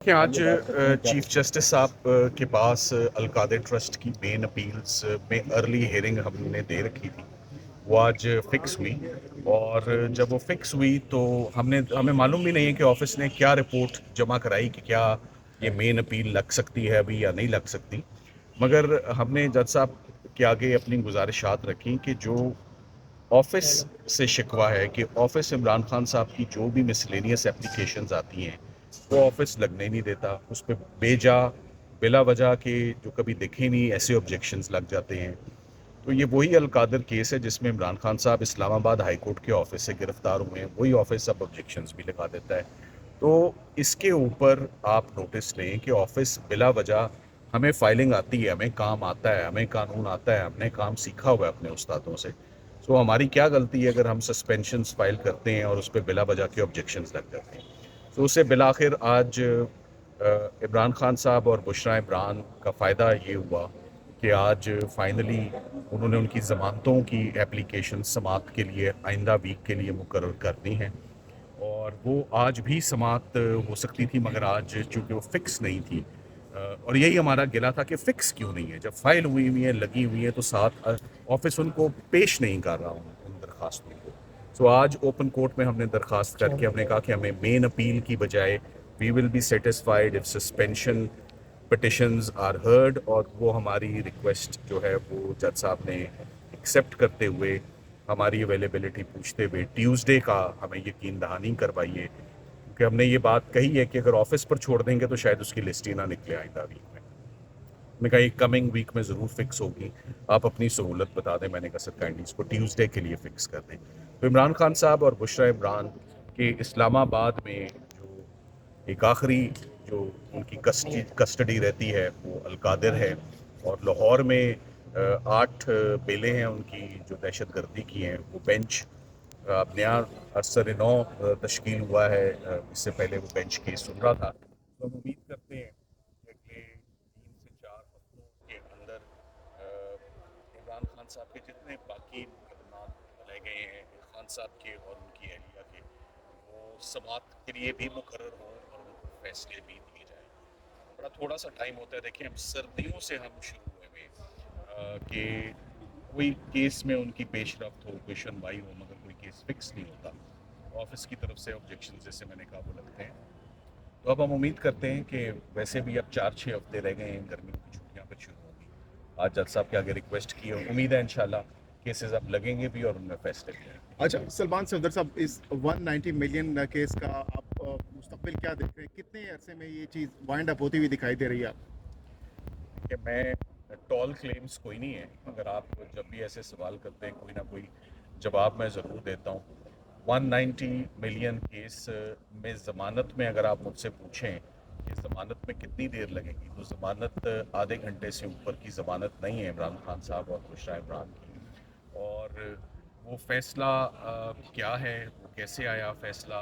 کہ آج chief justice صاحب کے پاس القادر ٹرسٹ کی مین اپیلز میں ارلی ہیئرنگ ہم نے دے رکھی تھی. وہ آج فکس ہوئی، اور جب وہ فکس ہوئی تو ہمیں معلوم بھی نہیں ہے کہ آفس نے کیا رپورٹ جمع کرائی کہ کیا یہ مین اپیل لگ سکتی ہے ابھی یا نہیں لگ سکتی. مگر ہم نے جج صاحب کے آگے اپنی گزارشات رکھی کہ جو آفس سے شکوہ ہے کہ آفس عمران خان صاحب کی جو بھی مسلینیس اپلیکیشنز آتی ہیں وہ آفس لگنے نہیں دیتا، اس پہ بلا وجہ کے جو کبھی دیکھے نہیں ایسے آبجیکشنز لگ جاتے ہیں. تو یہ وہی القادر کیس ہے جس میں عمران خان صاحب اسلام آباد ہائی کورٹ کے آفس سے گرفتار ہوئے ہیں، وہی آفس اب آبجیکشنز بھی لگا دیتا ہے. تو اس کے اوپر آپ نوٹس لیں کہ آفس بلا وجہ ہمیں فائلنگ آتی ہے، ہمیں کام آتا ہے، ہمیں قانون آتا ہے، ہم نے کام سیکھا ہوا ہے اپنے استادوں سے. سو ہماری کیا غلطی ہے اگر ہم سسپینشنز فائل کرتے ہیں اور اس پہ بلا وجہ کے آبجیکشنز لگ جاتے ہیں. تو اسے بالآخر آج عمران خان صاحب اور بشرا عمران کا فائدہ یہ ہوا کہ آج فائنلی انہوں نے ان کی ضمانتوں کی اپلیکیشن سماعت کے لیے آئندہ ویک کے لیے مقرر کر دی ہیں، اور وہ آج بھی سماعت ہو سکتی تھی مگر آج چونکہ وہ فکس نہیں تھی. اور یہی ہمارا گلا تھا کہ فکس کیوں نہیں ہے، جب فائل ہوئی ہوئی ہے لگی ہوئی ہے تو ساتھ آفس ان کو پیش نہیں کر رہا ان درخواستوں کو. سو آج اوپن کورٹ میں ہم نے درخواست کر کے ہم نے کہا کہ ہمیں مین اپیل کی بجائے we will be satisfied if suspension petitions are heard, اور وہ ہماری ریکویسٹ جو ہے وہ جج صاحب نے ایکسیپٹ کرتے ہوئے ہماری اویلیبلٹی پوچھتے ہوئے ٹیوزڈے کا ہمیں یقین دہانی کروائیے، کیونکہ ہم نے یہ بات کہی ہے کہ اگر آفس پر چھوڑ دیں گے تو شاید اس کی لسٹ ہی نہ نکلے آئندہ ویک میں. میں کہا یہ کمنگ ویک میں ضرور فکس ہوگی، آپ اپنی سہولت بتا دیں. میں نے کہا سر کائنڈلی اس کو ٹیوزڈے کے لیے فکس کر دیں. تو عمران خان صاحب اور بشرا عمران کے اسلام آباد میں جو ایک آخری جو ان کی کسٹڈی رہتی ہے وہ القادر ہے، اور لاہور میں 8 بیلیں ہیں ان کی جو دہشت گردی کی ہیں. وہ بینچ اب نیا ارسر نو تشکیل ہوا ہے، اس سے پہلے وہ بینچ کیس سن رہا تھا. تو ہم امید کرتے ہیں کہ 3 سے 4 ہفتوں کے اندر عمران خان صاحب کے جتنے باقی مقدمات رہ گئے ہیں خان صاحب کے اور ان کی اہلیہ کے، وہ سماعت کے لیے بھی مقرر ہوں اور ان کو فیصلے بھی دیے جائیں. بڑا تھوڑا سا ٹائم ہوتا ہے، دیکھیں ہم سردیوں سے ہم شروع ہوئے ہوئے کہ کوئی کیس میں ان کی پیش رفت ہو، کوئی سنوائی ہو، مگر کوئی کیس فکس نہیں ہوتا. آفس کی طرف سے آبجیکشن جیسے میں نے کہا وہ لگتے ہیں. تو اب ہم امید کرتے ہیں کہ ویسے بھی اب 4-6 ہفتے رہ گئے ہیں، گرمیوں کی چھٹیاں پھر شروع ہوں گی. آج جج صاحب کے آگے ریکویسٹ کی ہے، امید ہے انشاءاللہ کیسز اب لگیں گے بھی اور ان میں فیصلے بھی آئیں گے. اچھا سلمان صفدر صاحب، اس 190 ملین کیس کا آپ مستقبل کیا دیکھ رہے ہیں؟ کتنے عرصے میں یہ چیز وائنڈ اپ ہوتی ہوئی دکھائی دے رہی ہے آپ؟ کہ میں ٹال کلیمز کوئی نہیں ہے، مگر آپ جب بھی ایسے سوال کرتے ہیں کوئی نہ کوئی جواب میں ضرور دیتا ہوں. 190 ملین کیس میں ضمانت میں اگر آپ مجھ سے پوچھیں کہ ضمانت میں کتنی دیر لگے گی، تو ضمانت آدھے گھنٹے سے اوپر کی ضمانت نہیں ہے عمران خان صاحب اور بشرا عمران کی. اور وہ فیصلہ کیا ہے، وہ کیسے آیا فیصلہ،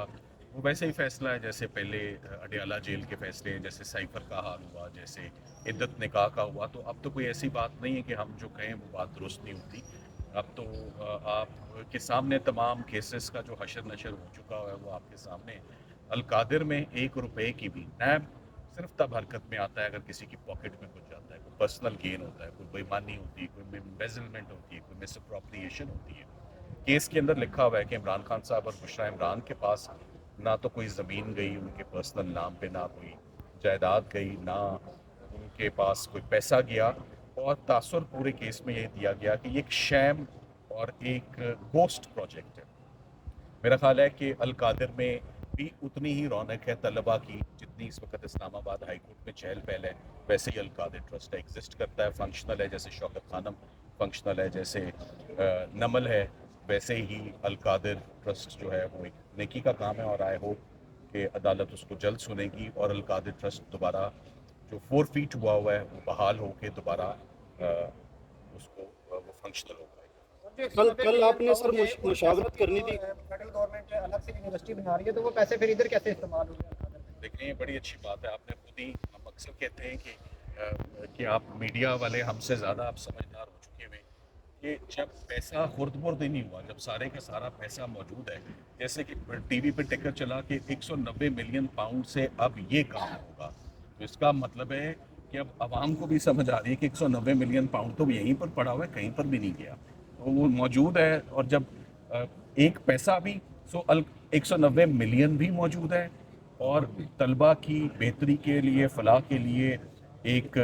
وہ ویسے ہی فیصلہ ہے جیسے پہلے اڈیالہ جیل کے فیصلے ہیں، جیسے سائفر کا حال ہوا، جیسے عدت نکاح کا ہوا. تو اب تو کوئی ایسی بات نہیں ہے کہ ہم جو کہیں وہ بات درست نہیں ہوتی. اب تو آپ کے سامنے تمام کیسز کا جو حشر نشر ہو چکا ہے وہ آپ کے سامنے. القادر میں 1 روپے کی بھی نیب صرف تب حرکت میں آتا ہے اگر کسی کی پاکٹ میں کچھ جاتا ہے، کوئی پرسنل گین ہوتا ہے، کوئی بےمانی ہوتی ہے، کوئی امبیزلمنٹ ہوتی ہے، کوئی مس اپروپریشن ہوتی ہے. کیس کے اندر لکھا ہوا ہے کہ عمران خان صاحب اور بشرا عمران کے پاس نہ تو کوئی زمین گئی ان کے پرسنل نام پہ، نہ کوئی جائیداد گئی، نہ ان کے پاس کوئی پیسہ گیا. اور تاثر پورے کیس میں یہ دیا گیا کہ یہ ایک شیم اور ایک گوسٹ پروجیکٹ ہے. میرا خیال ہے کہ القادر میں بھی اتنی ہی رونق ہے طلباء کی جتنی اس وقت اسلام آباد ہائی کورٹ میں چہل پہل ہے. ویسے ہی القادر ٹرسٹ ایگزسٹ کرتا ہے، فنکشنل ہے، جیسے شوکت خانم فنکشنل ہے، جیسے نمل ہے، ویسے ہی القادر ٹرسٹ جو ہے وہ ایک نیکی کا کام ہے. اور آئی ہوپ کہ عدالت اس کو جلد سنے گی اور القادر ٹرسٹ دوبارہ جو 4 فیٹ ہوا ہے وہ بحال ہو کے دوبارہ اس کو وہ فنکشنل ہو پائے گا. کل آپ نے سر مشاورت کرنی تھی. فیڈرل گورنمنٹ الگ سے یونیورسٹی بنا رہی ہے تو وہ پیسے پھر ادھر کیسے استعمال ہوں گے؟ دیکھیں یہ بڑی اچھی بات ہے، آپ نے خود ہی، ہم اکثر کہتے ہیں کہ آپ میڈیا والے ہم سے زیادہ آپ سمجھدار ہو چکے ہوئے کہ جب پیسہ خرد نہیں ہوا، جب سارے کا سارا پیسہ موجود ہے، جیسے کہ ٹی وی پہ ٹکر چلا کہ 190 ملین پاؤنڈ سے اب یہ کام ہوگا، تو اس کا مطلب ہے کہ اب عوام کو بھی سمجھ آ رہی ہے کہ 190 ملین پاؤنڈ تو یہیں پر پڑا ہوا ہے، کہیں پر بھی نہیں گیا، تو وہ موجود ہے۔ اور جب ایک پیسہ بھی 190 ملین بھی موجود ہے، اور طلبہ کی بہتری کے لیے، فلاح کے لیے ایک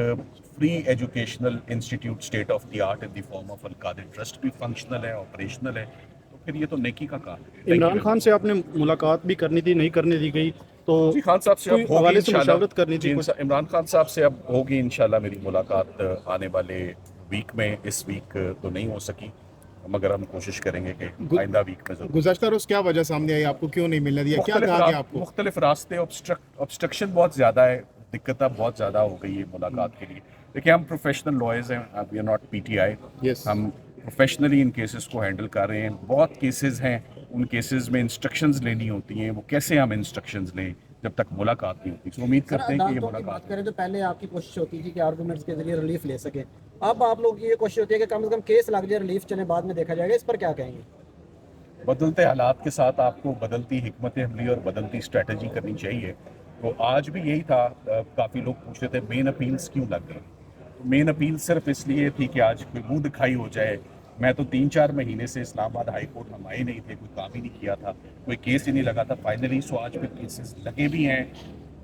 free educational institute state of the art in the form of Al-Qadir trust بھی فنکشنل ہے، آپریشنل ہے، تو پھر یہ تو نیکی کا کام ہے۔ عمران خان سے آپ نے ملاقات بھی کرنی تھی، نہیں کرنے دی گئی، تو جی خان صاحب سے اب کوئی ہوگی حوالے سے انشاءاللہ۔ مشاورت کرنی تھی جی کچھ؟ عمران خان صاحب سے اب ہوگی انشاءاللہ میری ملاقات آنے والے ویک میں، اس ویک تو نہیں ہو سکی، مگر ہم کوشش کریں گے کہ آئندہ ویک میں ضرور۔ گزشتہ روز کیا وجہ سامنے آئی، آپ کو کیوں نہیں ملنے دیا، کیا کہا گیا آپ کو؟ مختلف راستے، obstruction بہت زیادہ ہے، دقت اب بہت زیادہ ہو گئی ہے ملاقات کے لیے۔ دیکھیں ہم پروفیشنل لائرز ہیں، we are not P T I, Yes. ہم پروفیشنلی ان کیسز کو ہینڈل کر رہے ہیں۔ بہت کیسز ہیں، ان کیسز میں انسٹرکشنز لینی ہوتی ہیں، وہ کیسے ہم انسٹرکشنز لیں جب تک ملاقات نہیں ہوتی، تو امید کرتے ہیں کہ یہ عدالتوں کی ملاقات بات کریں تو پہلے آپ کی کوشش ہوتی تھی کہ آرگومنٹس کے ذریعے ریلیف لے سکیں، اب آپ لوگ کی یہ کوشش ہوتی ہے کہ کم از کم کیس لگ جائے، ریلیف چلے، بعد میں دیکھا جائے گا، اس پر کیا کہیں گے؟ بدلتے حالات کے ساتھ آپ کو بدلتی حکمت عملی اور بدلتی اسٹریٹجی کرنی چاہیے۔ تو آج بھی یہی تھا، کافی لوگ پوچھ رہے تھے مین اپیلز کیوں لگ گئے، تو مین اپیل صرف اس لیے تھی کہ آج کوئی منہ دکھائی ہو جائے۔ میں تو 3-4 مہینے سے اسلام آباد ہائی کورٹ ہم آئے نہیں تھے، کوئی کام ہی نہیں کیا تھا، کوئی کیس ہی نہیں لگا تھا، فائنلی سو آج پھر کیسز لگے بھی ہیں،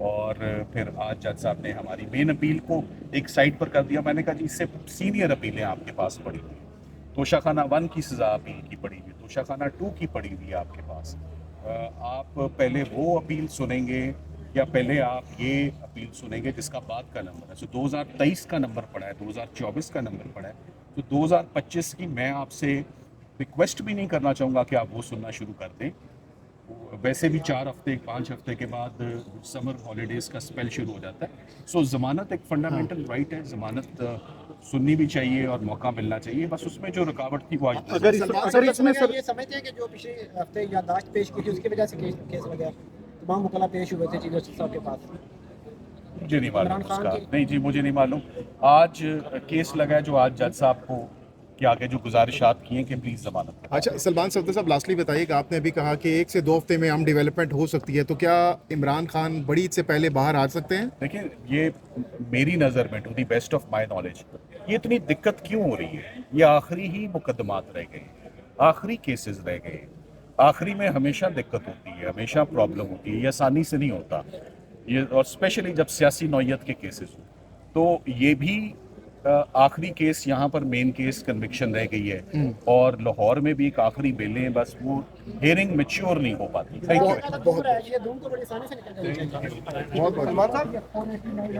اور پھر آج جج صاحب نے ہماری مین اپیل کو ایک سائڈ پر کر دیا۔ میں نے کہا جی اس سے سینئر اپیلیں آپ کے پاس پڑی ہوئی ہیں، توشہ خانہ 1 کی سزا اپیل کی پڑی ہوئی ہے، توشہ خانہ 2 کی پڑی ہوئی ہے آپ کے پاس۔ آپ پہلے وہ اپیل سنیں گے یا پہلے آپ یہ اپیل سنیں گے جس کا بعد کا نمبر ہے؟ سو 2023 کا نمبر پڑا ہے، 2024 کا نمبر پڑا ہے، تو 2025 کی میں آپ سے ریکویسٹ بھی نہیں کرنا چاہوں گا کہ آپ وہ سننا شروع کر دیں۔ ویسے بھی 4 ہفتے 5 ہفتے کے بعد سمر ہالیڈیز کا اسپیل شروع ہو جاتا ہے، سو ضمانت ایک فنڈامنٹل رائٹ ہے، ضمانت سننی بھی چاہیے اور موقع ملنا چاہیے، بس اس میں جو رکاوٹ تھی وہ آج اگر اس میں سر یہ سمجھتے ہیں کہ جو پچھلے ہفتے یادداشت پیش کی تھی اس کی وجہ سے کیس لگا، تمام وکلا پیش ہوئے تھے چیف جسٹس صاحب کے پاس؟ مجھے نہیں معلوم عمران اس خان کا، کی- نہیں جی مجھے نہیں معلوم۔ آج کیس لگا ہے جو آج جج صاحب کو کے آگے جو گزارشات کی ہیں کہ پلیز ضمانت۔ اچھا سلمان صفدر صاحب، لاسٹلی بتائیے کہ آپ نے ابھی کہا کہ 1 سے 2 ہفتے میں ہم ڈیولپمنٹ ہو سکتی ہے، تو کیا عمران خان بڑی عید سے پہلے باہر آ سکتے ہیں؟ دیکھیں یہ میری نظر میں، to the best of my knowledge, یہ اتنی دقت کیوں ہو رہی ہے؟ یہ آخری ہی مقدمات رہ گئے، آخری کیسز رہ گئے، آخری میں ہمیشہ دقت ہوتی ہے، ہمیشہ پرابلم ہوتی ہے، یہ آسانی سے نہیں ہوتا یہ، اور اسپیشلی جب سیاسی نوعیت کے کیسز ہوں تو یہ بھی آخری کیس یہاں پر مین کیس کنوکشن رہ گئی ہے، اور لاہور میں بھی ایک آخری بیلیں، بس وہ ہیئرنگ میچور نہیں ہو پاتی۔ Thank you. دور ہے، یہ دھوم تو بڑی آسانی سے نکل جانی چاہیے۔ بہت بہت